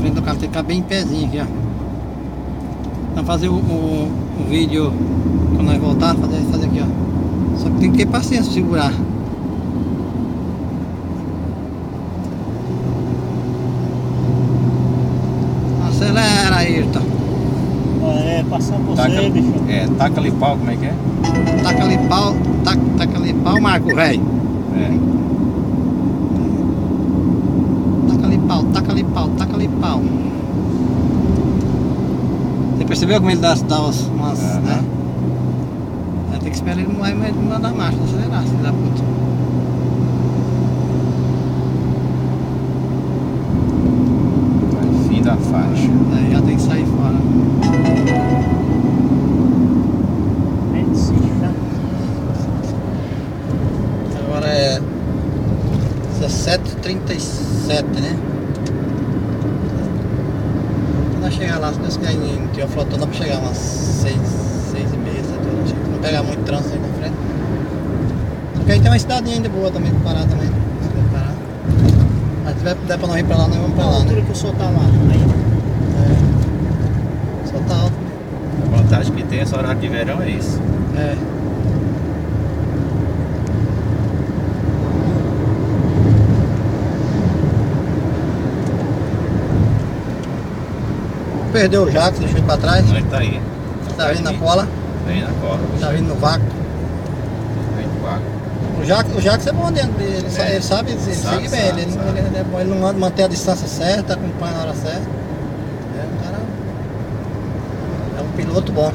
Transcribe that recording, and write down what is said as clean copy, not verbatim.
frente do carro, tem que ficar bem em pezinho aqui, ó. Então fazer o vídeo quando nós voltar, fazer aqui, ó. Só que tem que ter paciência, segurar. Acelera, Ayrton. Passar por você, bicho. Taca ali pau, como é que é? Taca ali pau, Marco, velho. Taca ali pau. Você percebeu como ele dá umas, né? Tem que esperar ele mandar marcha, não acelerar, se dá puto. Fim da faixa. Aí já tem que sair fora. Agora é 17h37, né? Quando nós chegar lá, se Deus quiser, em Teoflotona, pra chegar umas 6h30, 7h. Não pegar muito trânsito aí na frente. Porque aí tem uma cidadinha ainda boa também pra parar também. Mas se der pra não ir pra lá, nós vamos pra lá. A altura Né? que o sol tá lá ainda. Só tá alto. A vantagem que tem esse horário de verão é isso. Perdeu o Jacques, deixou ele pra trás. Não, ele tá aí. Tá vindo na cola. Vem na cola. Tá vindo no vácuo. Vem no vácuo. O Jacques é bom dentro dele, ele sabe, ele Sabe, segue bem, ele é bom, ele não mantém a distância certa, acompanha na hora certa. É um cara. É um piloto bom.